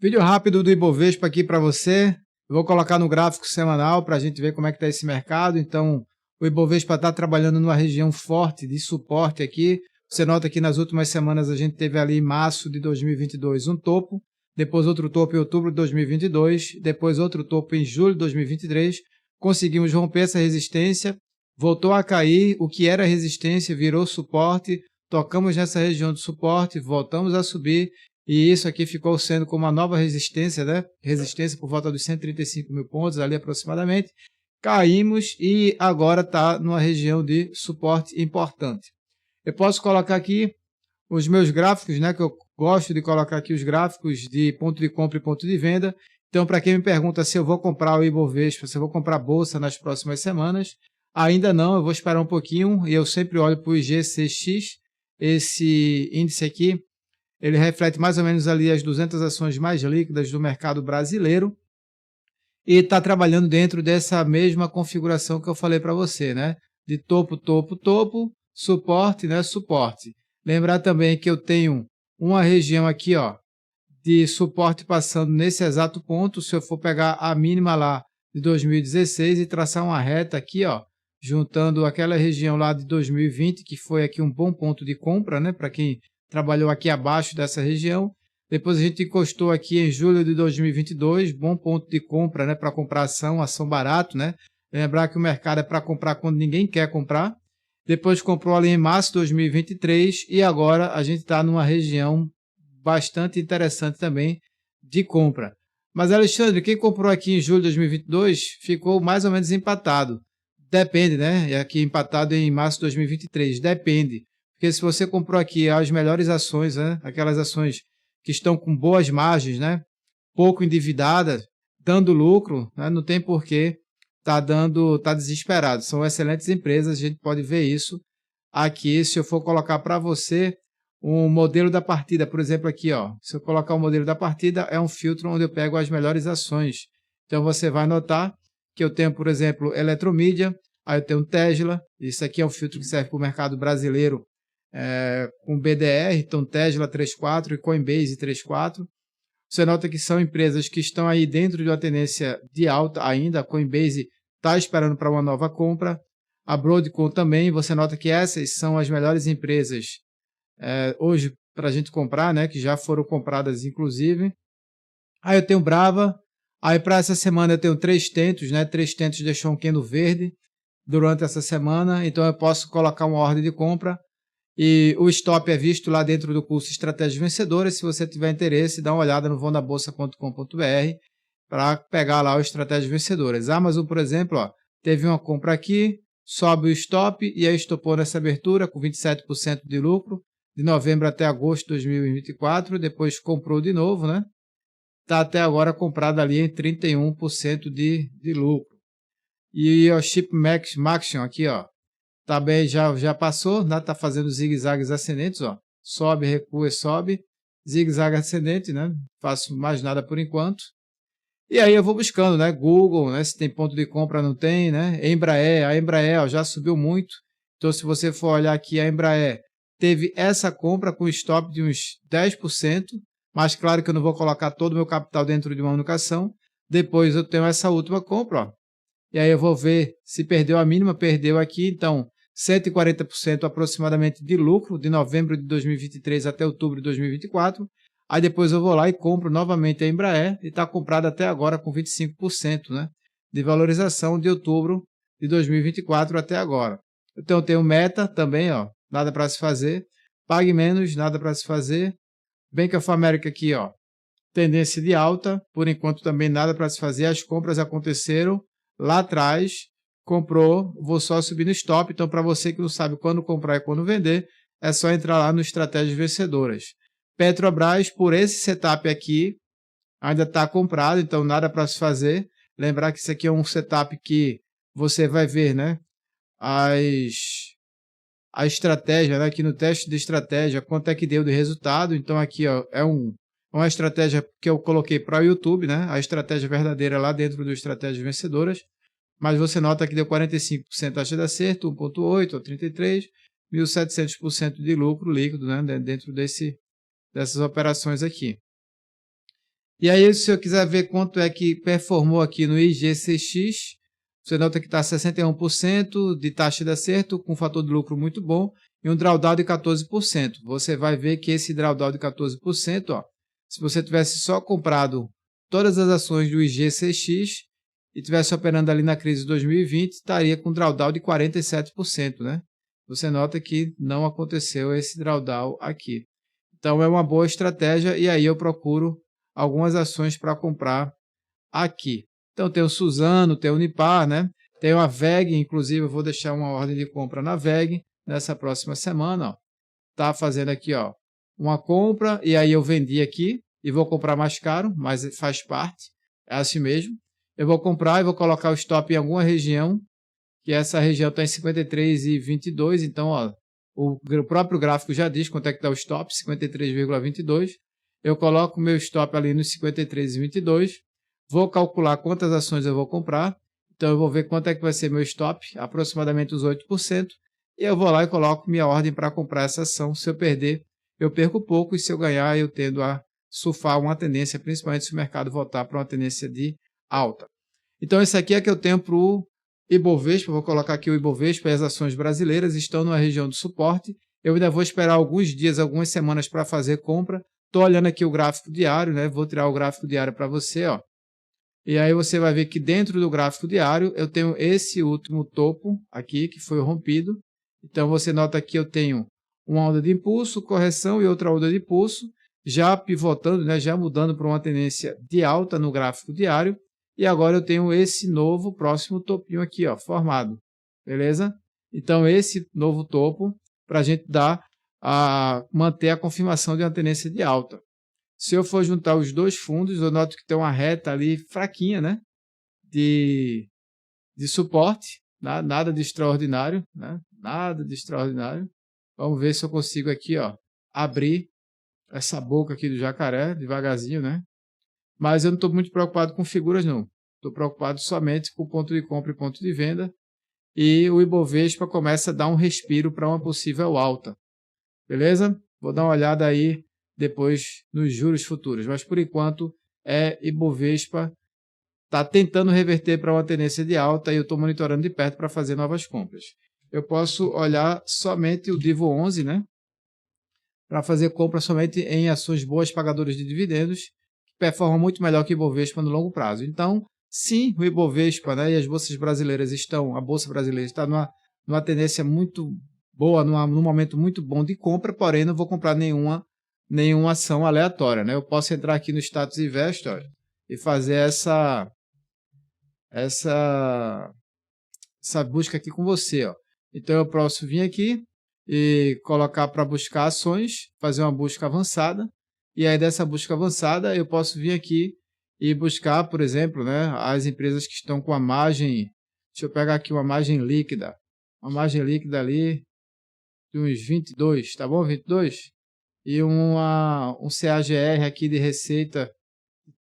Vídeo rápido do Ibovespa aqui para você. Eu vou colocar no gráfico semanal para a gente ver como é que está esse mercado. Então, o Ibovespa está trabalhando numa região forte de suporte aqui. Você nota que nas últimas semanas a gente teve ali em março de 2022 um topo, depois outro topo em outubro de 2022, depois outro topo em julho de 2023. Conseguimos romper essa resistência, voltou a cair, o que era resistência virou suporte, tocamos nessa região de suporte, voltamos a subir. E isso aqui ficou sendo como uma nova resistência, né? Resistência por volta dos 135 mil pontos ali aproximadamente. Caímos e agora está numa região de suporte importante. Eu posso colocar aqui os meus gráficos, né? Que eu gosto de colocar aqui os gráficos de ponto de compra e ponto de venda. Então, para quem me pergunta se eu vou comprar o Ibovespa, se eu vou comprar a bolsa nas próximas semanas, ainda não, eu vou esperar um pouquinho e eu sempre olho para o IGCX, esse índice aqui. Ele reflete mais ou menos ali as 200 ações mais líquidas do mercado brasileiro e está trabalhando dentro dessa mesma configuração que eu falei para você, né? De topo, topo, topo, suporte, né? Suporte. Lembrar também que eu tenho uma região aqui, ó, de suporte passando nesse exato ponto. Se eu for pegar a mínima lá de 2016 e traçar uma reta aqui, ó, juntando aquela região lá de 2020, que foi aqui um bom ponto de compra, né? Para quem trabalhou aqui abaixo dessa região. Depois a gente encostou aqui em julho de 2022, bom ponto de compra, né, para comprar ação barato, né? Lembrar que o mercado é para comprar quando ninguém quer comprar. Depois comprou ali em março de 2023 e agora a gente está numa região bastante interessante também de compra. Mas, Alexandre, quem comprou aqui em julho de 2022 ficou mais ou menos empatado. Depende, né? E aqui empatado em março de 2023. Depende. Porque se você comprou aqui as melhores ações, né? Aquelas ações que estão com boas margens, né? Pouco endividadas, dando lucro, né? Não tem porquê tá desesperado. São excelentes empresas, a gente pode ver isso aqui. Se eu for colocar para você um modelo da partida, por exemplo, aqui, ó. Se eu colocar o modelo da partida, é um filtro onde eu pego as melhores ações. Então você vai notar que eu tenho, por exemplo, Eletromídia, aí eu tenho Tesla. Isso aqui é um filtro que serve para o mercado brasileiro, com BDR, então Tesla 34 e Coinbase 34. Você nota que são empresas que estão aí dentro de uma tendência de alta ainda. A Coinbase está esperando para uma nova compra. A Broadcom também. Você nota que essas são as melhores empresas hoje para a gente comprar, né? Que já foram compradas inclusive. Aí eu tenho Brava. Aí para essa semana eu tenho 3 tentos, né? 3 tentos deixou um candle verde durante essa semana. Então eu posso colocar uma ordem de compra. E o stop é visto lá dentro do curso Estratégias Vencedoras. Se você tiver interesse, dá uma olhada no vondabolsa.com.br para pegar lá o Estratégias Vencedoras. Amazon, por exemplo, ó, teve uma compra aqui, sobe o stop e aí estopou nessa abertura com 27% de lucro, de novembro até agosto de 2024. Depois comprou de novo, né? Está até agora comprado ali em 31% de lucro. E o Chip Maxion aqui, ó. Também já passou, né? Tá fazendo zigue-zagues ascendentes, ó. Sobe, recua, sobe. Zigue-zague ascendente, né? Não faço mais nada por enquanto. E aí eu vou buscando, né? Google, né? Se tem ponto de compra, não tem, né? Embraer, a Embraer, ó, já subiu muito. Então, se você for olhar aqui, a Embraer teve essa compra com stop de uns 10%. Mas claro que eu não vou colocar todo o meu capital dentro de uma única ação. Depois eu tenho essa última compra, ó. E aí eu vou ver se perdeu a mínima, perdeu aqui, então 140% aproximadamente de lucro de novembro de 2023 até outubro de 2024. Aí depois eu vou lá e compro novamente a Embraer e está comprado até agora com 25%, né, de valorização de outubro de 2024 até agora. Então eu tenho Meta também, ó, nada para se fazer. Pague Menos, nada para se fazer. Bank of America aqui, ó, tendência de alta, por enquanto também nada para se fazer. As compras aconteceram lá atrás, comprou, vou só subir no stop. Então, para você que não sabe quando comprar e quando vender, é só entrar lá no Estratégias Vencedoras. Petrobras, por esse setup aqui, ainda está comprado, então nada para se fazer. Lembrar que isso aqui é um setup que você vai ver, né? A estratégia, né? Aqui no teste de estratégia, quanto é que deu de resultado. Então, aqui, ó, uma estratégia que eu coloquei para o YouTube, né? A estratégia verdadeira lá dentro do Estratégias Vencedoras. Mas você nota que deu 45% taxa de acerto, 1,8 ou 33, 1.700% de lucro líquido, né? Dentro dessas operações aqui. E aí, se eu quiser ver quanto é que performou aqui no IGCX, você nota que está 61% de taxa de acerto, com fator de lucro muito bom, e um drawdown de 14%. Você vai ver que esse drawdown de 14%, ó, se você tivesse só comprado todas as ações do IGCX e tivesse operando ali na crise de 2020, estaria com um drawdown de 47%, né? Você nota que não aconteceu esse drawdown aqui. Então, é uma boa estratégia e aí eu procuro algumas ações para comprar aqui. Então, tem o Suzano, tem o Unipar, né? Tem a VEG, inclusive eu vou deixar uma ordem de compra na VEG nessa próxima semana. Ó. Tá fazendo aqui, ó, uma compra e aí eu vendi aqui e vou comprar mais caro, mas faz parte, é assim mesmo. Eu vou comprar e vou colocar o stop em alguma região, que essa região está em 53,22, então ó, o próprio gráfico já diz quanto é que está o stop, 53,22. Eu coloco o meu stop ali nos 53,22, vou calcular quantas ações eu vou comprar, então eu vou ver quanto é que vai ser meu stop, aproximadamente os 8%, e eu vou lá e coloco minha ordem para comprar essa ação. Se eu perder, eu perco pouco, e se eu ganhar, eu tendo a surfar uma tendência, principalmente se o mercado voltar para uma tendência de alta. Então, esse aqui é que eu tenho para o Ibovespa, vou colocar aqui o Ibovespa e as ações brasileiras estão numa região de suporte. Eu ainda vou esperar alguns dias, algumas semanas para fazer compra. Estou olhando aqui o gráfico diário, né? Vou tirar o gráfico diário para você, ó. E aí você vai ver que dentro do gráfico diário eu tenho esse último topo aqui que foi rompido. Então você nota que eu tenho uma onda de impulso, correção e outra onda de impulso, já pivotando, né? Já mudando para uma tendência de alta no gráfico diário. E agora eu tenho esse novo próximo topinho aqui, ó, formado. Beleza? Então, esse novo topo para a gente manter a confirmação de uma tendência de alta. Se eu for juntar os dois fundos, eu noto que tem uma reta ali fraquinha, né? De suporte. Nada de extraordinário, né? Nada de extraordinário. Vamos ver se eu consigo aqui, ó, abrir essa boca aqui do jacaré, devagarzinho, né? Mas eu não estou muito preocupado com figuras, não. Estou preocupado somente com o ponto de compra e ponto de venda. E o Ibovespa começa a dar um respiro para uma possível alta. Beleza? Vou dar uma olhada aí depois nos juros futuros. Mas, por enquanto, Ibovespa está tentando reverter para uma tendência de alta e eu estou monitorando de perto para fazer novas compras. Eu posso olhar somente o Divo 11, né? Para fazer compra somente em ações boas pagadoras de dividendos, performa muito melhor que o Ibovespa no longo prazo. Então, sim, o Ibovespa, né, e as bolsas brasileiras a Bolsa Brasileira está numa tendência muito boa, num momento muito bom de compra, porém não vou comprar nenhuma ação aleatória. Né? Eu posso entrar aqui no Status Investor e fazer essa busca aqui com você. Ó. Então, eu posso vir aqui e colocar para buscar ações, fazer uma busca avançada. E aí dessa busca avançada eu posso vir aqui e buscar, por exemplo, né, as empresas que estão com a margem, deixa eu pegar aqui uma margem líquida ali de uns 22, tá bom? 22? E um CAGR aqui de receita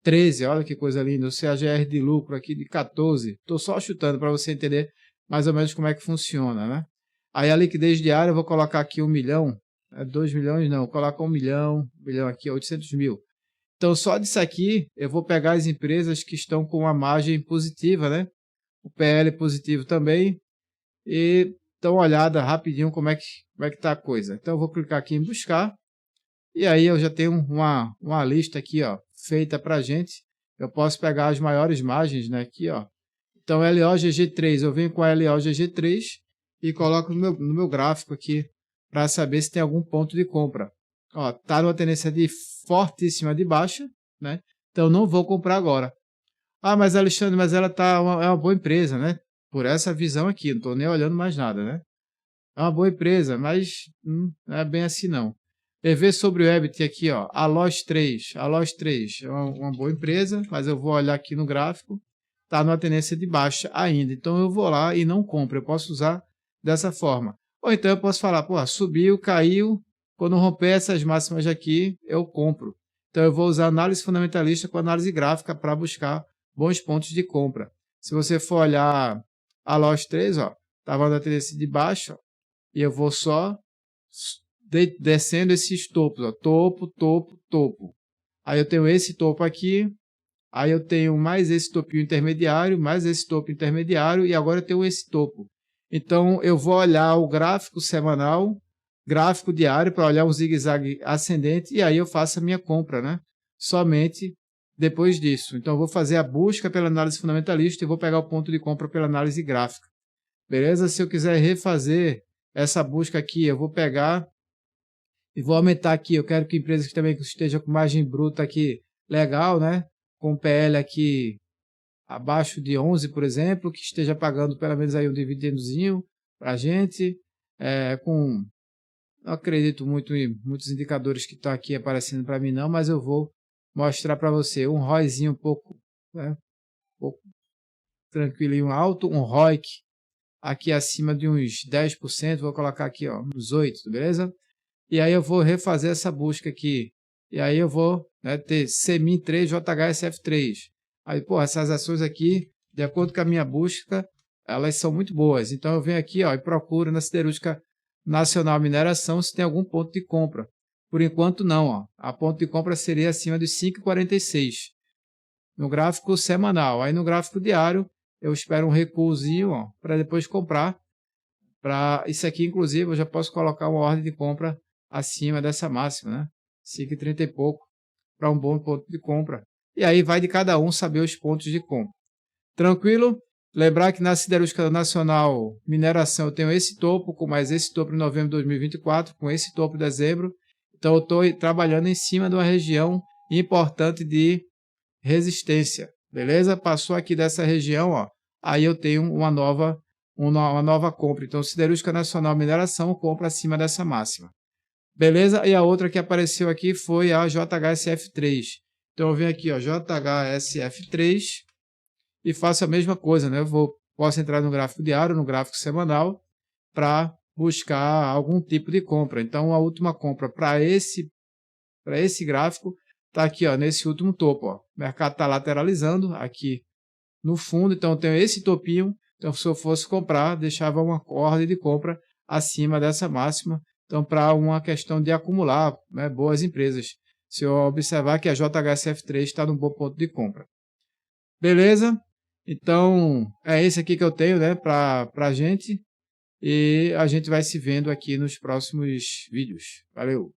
13, olha que coisa linda, o CAGR de lucro aqui de 14. Estou só chutando para você entender mais ou menos como é que funciona, né? Aí a liquidez diária eu vou colocar aqui 1 milhão, 2 milhões não, coloca 1 milhão aqui, 800 mil. Então, só disso aqui, eu vou pegar as empresas que estão com uma margem positiva, né? O PL positivo também. E dá uma olhada rapidinho como é que está a coisa. Então, eu vou clicar aqui em buscar. E aí eu já tenho uma lista aqui, ó, feita para a gente. Eu posso pegar as maiores margens, né? Aqui, ó. Então, LOGG3, eu venho com a LOGG3 e coloco no meu gráfico aqui para saber se tem algum ponto de compra. Ó, tá numa tendência fortíssima de baixa, né? Então não vou comprar agora. Ah, mas Alexandre, mas ela é uma boa empresa, né? Por essa visão aqui, não estou nem olhando mais nada, né? É uma boa empresa, mas não é bem assim não. EV sobre o EBIT aqui, ó, a LOG3 é uma boa empresa, mas eu vou olhar aqui no gráfico, tá numa tendência de baixa ainda. Então eu vou lá e não compro, eu posso usar dessa forma. Ou então eu posso falar, pô, subiu, caiu, quando romper essas máximas aqui, eu compro. Então, eu vou usar análise fundamentalista com análise gráfica para buscar bons pontos de compra. Se você for olhar a LOG3, ó, estava na tendência de baixo, ó, e eu vou só descendo esses topos, ó, topo, topo, topo. Aí eu tenho esse topo aqui, aí eu tenho mais esse topinho intermediário, mais esse topo intermediário e agora eu tenho esse topo. Então eu vou olhar o gráfico semanal, gráfico diário para olhar um zigue-zague ascendente e aí eu faço a minha compra, né? Somente depois disso. Então eu vou fazer a busca pela análise fundamentalista e vou pegar o ponto de compra pela análise gráfica. Beleza? Se eu quiser refazer essa busca aqui, eu vou pegar e vou aumentar aqui. Eu quero que empresas que também esteja com margem bruta aqui legal, né? Com PL aqui abaixo de 11, por exemplo, que esteja pagando pelo menos aí um dividendozinho para a gente, não acredito muito em muitos indicadores que estão aqui aparecendo para mim não, mas eu vou mostrar para você um ROIzinho um pouco, né, um pouco tranquilinho alto, um ROIC aqui acima de uns 10%, vou colocar aqui ó, uns 8%, beleza? E aí eu vou refazer essa busca aqui, e aí eu vou, né, ter CMIN3, JHSF3. Aí, pô, essas ações aqui, de acordo com a minha busca, elas são muito boas. Então eu venho aqui ó, e procuro na Siderúrgica Nacional Mineração se tem algum ponto de compra. Por enquanto não, ó. A ponto de compra seria acima de 5,46 no gráfico semanal. Aí no gráfico diário eu espero um recuozinho para depois comprar. Para isso aqui, inclusive, eu já posso colocar uma ordem de compra acima dessa máxima, né? 5,30 e pouco para um bom ponto de compra. E aí vai de cada um saber os pontos de compra. Tranquilo? Lembrar que na Siderúrgica Nacional Mineração eu tenho esse topo, com mais esse topo em novembro de 2024, com esse topo em dezembro. Então eu estou trabalhando em cima de uma região importante de resistência. Beleza? Passou aqui dessa região, ó, aí eu tenho uma nova compra. Então Siderúrgica Nacional Mineração compra acima dessa máxima. Beleza? E a outra que apareceu aqui foi a JHSF3. Então eu venho aqui, ó, JHSF3 e faço a mesma coisa, né? Posso entrar no gráfico diário, no gráfico semanal, para buscar algum tipo de compra. Então a última compra para esse gráfico está aqui, ó, nesse último topo. Ó. O mercado está lateralizando aqui no fundo, então eu tenho esse topinho. Então se eu fosse comprar, deixava uma ordem de compra acima dessa máxima. Então, para uma questão de acumular, né, boas empresas. Se eu observar que a JHSF3 está num bom ponto de compra. Beleza? Então, é esse aqui que eu tenho, né, para a gente. E a gente vai se vendo aqui nos próximos vídeos. Valeu!